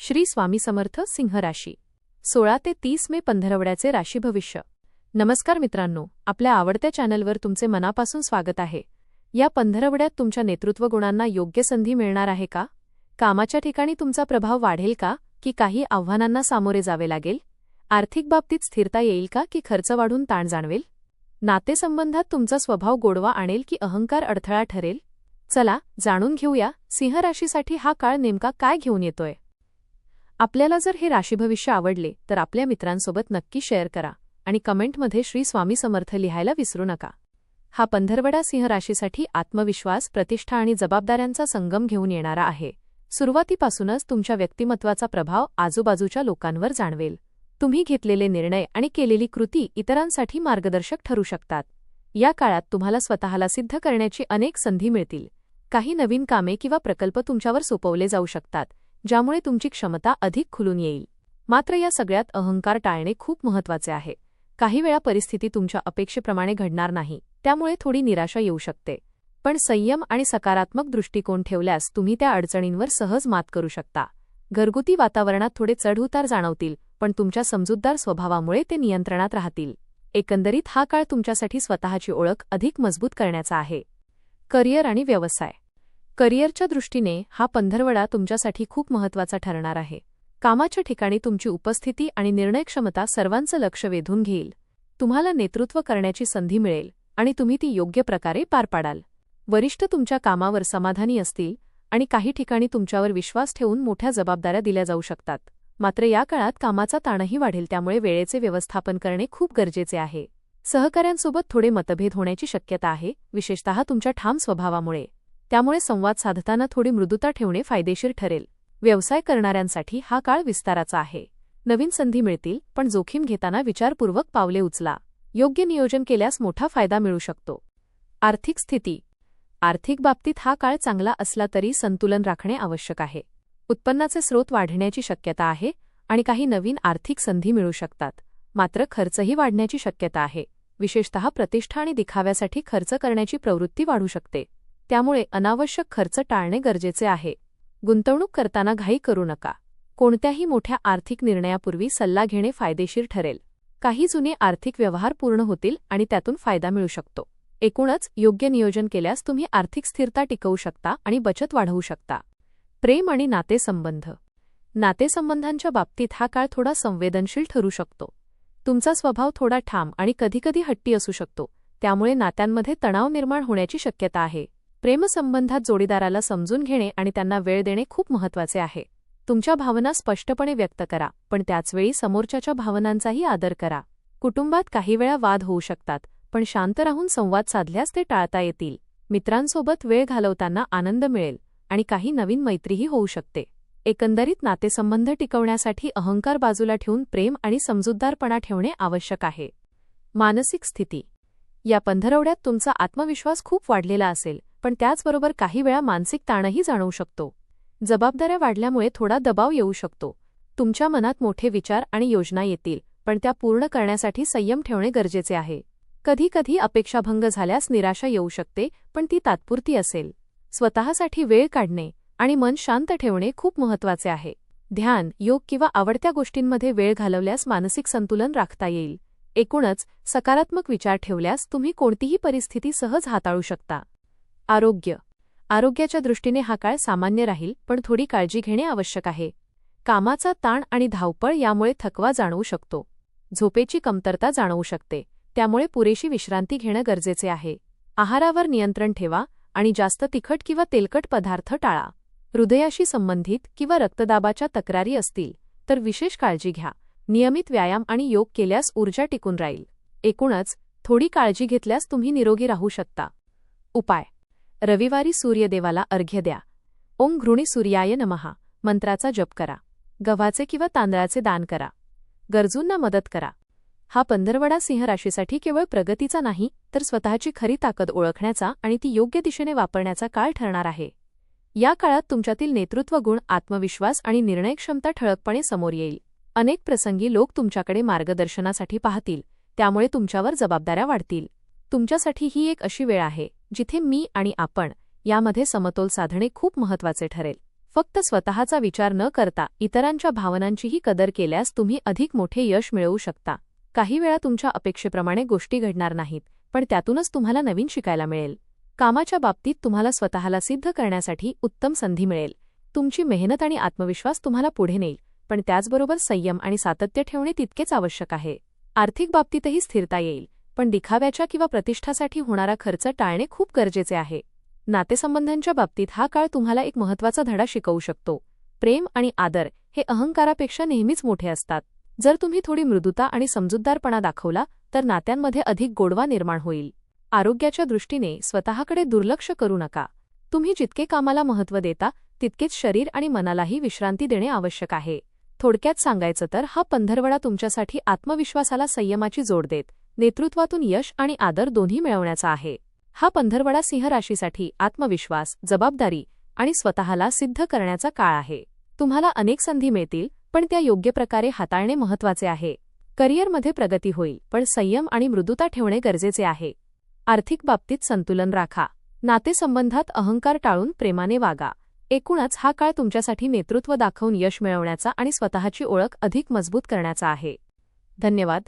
श्री स्वामी समर्थ सिंह राशी 16 ते 30 मे पंधरवड्याचे राशी भविष्य। नमस्कार मित्रांनो, आपल्या आवडत्या चॅनलवर तुमचे मनापासून स्वागत आहे। या पंधरवड्यात तुमच्या नेतृत्व गुणांना योग्य संधी मिळणार आहे का? कामाच्या ठिकाणी तुमचा प्रभाव वाढेल का की काही आव्हानांना सामोरे जावे लागेल? आर्थिक बाबतीत स्थिरता येईल का की खर्च वाढून ताण जाणवेल? नातेसंबंधात तुमचा स्वभाव गोडवा आणेल की अहंकार अडथळा ठरेल? चला जाणून घेऊया सिंह राशीसाठी हा काळ नेमका काय घेऊन येतोय। आपल्याला जर हे राशी भविष्य आवडले तर आपल्या मित्रांसोबत नक्की शेअर करा आणि कमेंटमध्ये श्री स्वामी समर्थ लिहायला विसरू नका। हा पंधरवडा सिंह राशीसाठी आत्मविश्वास, प्रतिष्ठा आणि जबाबदाऱ्यांचा संगम घेऊन येणारा आहे। सुरुवातीपासूनच तुमच्या व्यक्तिमत्वाचा प्रभाव आजूबाजूच्या लोकांवर जाणवेल। तुम्ही घेतलेले निर्णय आणि केलेली कृती इतरांसाठी मार्गदर्शक ठरू शकतात। या काळात तुम्हाला स्वतःला सिद्ध करण्याची अनेक संधी मिळतील। काही नवीन कामे किंवा प्रकल्प तुमच्यावर सोपवले जाऊ शकतात, ज्यामुळे तुमची क्षमता अधिक खुलून येईल। मात्र या सगळ्यात अहंकार टाळणे खूप महत्त्वाचे आहे। काही वेळा परिस्थिती तुमच्या अपेक्षेप्रमाणे घडणार नाही, त्यामुळे थोडी निराशा येऊ शकते। पण संयम आणि सकारात्मक दृष्टिकोन ठेवल्यास तुम्ही त्या अडचणींवर सहज मात करू शकता। घरगुती वातावरणात थोडे चढउतार जाणवतील, पण तुमच्या समजूतदार स्वभावामुळे ते नियंत्रणात राहतील। एकंदरीत हा काळ तुमच्यासाठी स्वतःची ओळख अधिक मजबूत करण्याचा आहे। करिअर आणि व्यवसाय। करिअरच्या दृष्टीने हा पंधरवडा तुमच्यासाठी खूप महत्त्वाचा ठरणार आहे। कामाच्या ठिकाणी तुमची उपस्थिती आणि निर्णयक्षमता सर्वांचं लक्ष वेधून घेईल। तुम्हाला नेतृत्व करण्याची संधी मिळेल आणि तुम्ही ती योग्य प्रकारे पार पाडाल। वरिष्ठ तुमच्या कामावर समाधानी असतील आणि काही ठिकाणी तुमच्यावर विश्वास ठेवून मोठ्या जबाबदाऱ्या दिल्या जाऊ शकतात। मात्र या काळात कामाचा ताणही वाढेल, त्यामुळे वेळेचे व्यवस्थापन करणे खूप गरजेचे आहे। सहकाऱ्यांसोबत थोडे मतभेद होण्याची शक्यता आहे, विशेषतः तुमच्या ठाम स्वभावामुळे। त्यामुळे संवाद साधताना थोडी मृदुता ठेवणे फायदेशीर ठरेल। व्यवसाय करणाऱ्यांसाठी हा काळ विस्ताराचा आहे। नवीन संधी मिळतील, पण जोखीम घेताना विचारपूर्वक पावले उचला। योग्य नियोजन केल्यास मोठा फायदा मिळू शकतो। आर्थिक स्थिती। आर्थिक बाबतीत हा काळ चांगला असला तरी संतुलन राखणे आवश्यक आहे। उत्पन्नाचे स्रोत वाढण्याची शक्यता आहे आणि काही नवीन आर्थिक संधी मिळू शकतात। मात्र खर्चही वाढण्याची शक्यता आहे, विशेषतः प्रतिष्ठा आणि दिखाव्यासाठी खर्च करण्याची प्रवृत्ती वाढू शकते। त्यामुळे अनावश्यक खर्च टाळणे गरजेचे आहे। गुंतवणूक करताना घाई करू नका। कोणत्याही मोठ्या आर्थिक निर्णयापूर्वी सल्ला घेणे फायदेशीर ठरेल। काही जुने आर्थिक व्यवहार पूर्ण होतील आणि त्यातून फायदा मिळू शकतो। एकूणच योग्य नियोजन केल्यास तुम्ही आर्थिक स्थिरता टिकवू शकता आणि बचत वाढवू शकता। प्रेम आणि नातेसंबंध। नातेसंबंधांच्या बाबतीत हा काळ थोडा संवेदनशील ठरू शकतो। तुमचा स्वभाव थोडा ठाम आणि कधीकधी हट्टी असू शकतो, त्यामुळे नात्यांमध्ये तणाव निर्माण होण्याची शक्यता आहे। प्रेमसंबंधात जोडीदाराला समजून घेणे आणि त्यांना वेळ देणे खूप महत्त्वाचे आहे। तुमच्या भावना स्पष्टपणे व्यक्त करा, पण त्याचवेळी समोरच्याच्या भावनांचाही आदर करा। कुटुंबात काही वेळा वाद होऊ शकतात, पण शांत राहून संवाद साधल्यास ते टाळता येतील। मित्रांसोबत वेळ घालवताना आनंद मिळेल आणि काही नवीन मैत्रीही होऊ शकते। एकंदरीत नातेसंबंध टिकवण्यासाठी अहंकार बाजूला ठेवून प्रेम आणि समजूतदारपणा ठेवणे आवश्यक आहे। मानसिक स्थिती। या पंधरवड्यात तुमचा आत्मविश्वास खूप वाढलेला असेल, पण त्याचबरोबर काही वेळा मानसिक ताणही जाणवू शकतो। जबाबदाऱ्या वाढल्यामुळे थोडा दबाव येऊ शकतो। तुमच्या मनात मोठे विचार आणि योजना येतील, पण त्या पूर्ण करण्यासाठी संयम ठेवणे गरजेचे आहे। कधीकधी अपेक्षाभंग झाल्यास निराशा येऊ शकते, पण ती तात्पुरती असेल। स्वतःसाठी वेळ काढणे आणि मन शांत ठेवणे खूप महत्त्वाचे आहे। ध्यान, योग किंवा आवडत्या गोष्टींमध्ये वेळ घालवल्यास मानसिक संतुलन राखता येईल। एकूणच सकारात्मक विचार ठेवल्यास तुम्ही कोणतीही परिस्थिती सहज हाताळू शकता। आरोग्य। आरोग्याच्या दृष्टीने हा काळ सामान्य राहील, पण थोडी काळजी घेणे आवश्यक आहे। कामाचा ताण आणि धावपळ यामुळे थकवा जाणवू शकतो। झोपेची कमतरता जाणवू शकते, त्यामुळे पुरेशी विश्रांती घेणं गरजेचे आहे। आहारावर नियंत्रण ठेवा आणि जास्त तिखट किंवा तेलकट पदार्थ टाळा। हृदयाशी संबंधित किंवा रक्तदाबाच्या तक्रारी असतील तर विशेष काळजी घ्या। नियमित व्यायाम आणि योग केल्यास ऊर्जा टिकून राहील। एकूणच थोडी काळजी घेतल्यास तुम्ही निरोगी राहू शकता। उपाय। रविवारी सूर्यदेवाला अर्घ्य द्या। ओम घृणी सूर्याय नमः मंत्राचा जप करा। गव्हाचे किंवा तांदळाचे दान करा। गरजूंना मदत करा। हा पंधरवडा सिंह राशीसाठी केवळ प्रगतीचा नाही, तर स्वतःची खरी ताकद ओळखण्याचा आणि ती योग्य दिशेने वापरण्याचा काळ ठरणार आहे। या काळात तुमच्यातील नेतृत्व गुण, आत्मविश्वास आणि निर्णयक्षमता ठळकपणे समोर येईल। अनेक प्रसंगी लोक तुमच्याकडे मार्गदर्शनासाठी पाहतील, त्यामुळे तुमच्यावर जबाबदाऱ्या वाढतील। तुमच्यासाठी ही एक अशी वेळ आहे जिथे मी आणि आपण यामध्ये समतोल साधणे खूप महत्त्वाचे ठरेल। फक्त स्वतःचा विचार न करता इतरांच्या भावनांचीही कदर केल्यास तुम्ही अधिक मोठे यश मिळवू शकता. काही वेळा तुमच्या अपेक्षेप्रमाणे गोष्टी घडणार नाहीत, पण त्यातूनच तुम्हाला नवीन शिकायला मिळेल. कामाच्या बाबतीत तुम्हाला स्वतःला सिद्ध करण्यासाठी उत्तम संधी मिळेल. तुमची मेहनत आणि आत्मविश्वास तुम्हाला पुढे नेईल, पण त्याचबरोबर संयम आणि सातत्य ठेवणे तितकेच आवश्यक आहे. आर्थिक बाबतीतही स्थिरता येईल, पण दिखाव्याच्या किंवा प्रतिष्ठासाठी होणारा खर्च टाळणे खूप गरजेचे आहे. नातेसंबंधांच्या बाबतीत हा काळ तुम्हाला एक महत्त्वाचा धडा शिकवू शकतो. प्रेम आणि आदर हे अहंकारापेक्षा नेहमीच मोठे असतात. जर तुम्ही थोडी मृदुता आणि समजूतदारपणा दाखवला तर नात्यांमध्ये अधिक गोडवा निर्माण होईल. आरोग्याच्या दृष्टीने स्वतःकडे दुर्लक्ष करू नका. तुम्ही जितके कामाला महत्त्व देता तितकेच शरीर आणि मनालाही विश्रांती देणे आवश्यक आहे. थोडक्यात सांगायचं तर हा पंधरवडा तुमच्यासाठी आत्मविश्वासाला संयमाची जोड देत नेतृत्वातून यश आणि आदर दोन्ही मिळवण्याचा आहे. हा पंधरवडा सिंह राशीसाठी आत्मविश्वास, जबाबदारी आणि स्वतःला सिद्ध करण्याचा काळ आहे. तुम्हाला अनेक संधी मिळतील, पण त्या योग्य प्रकारे हाताळणे महत्त्वाचे आहे. करिअरमध्ये प्रगती होईल, पण संयम आणि मृदुता ठेवणे गरजेचे आहे. आर्थिक बाबतीत संतुलन राखा. नातेसंबंधात अहंकार टाळून प्रेमाने वागा. एकूणच हा काळ तुमच्यासाठी नेतृत्व दाखवून यश मिळवण्याचा आणि स्वतःची ओळख अधिक मजबूत करण्याचा आहे. धन्यवाद.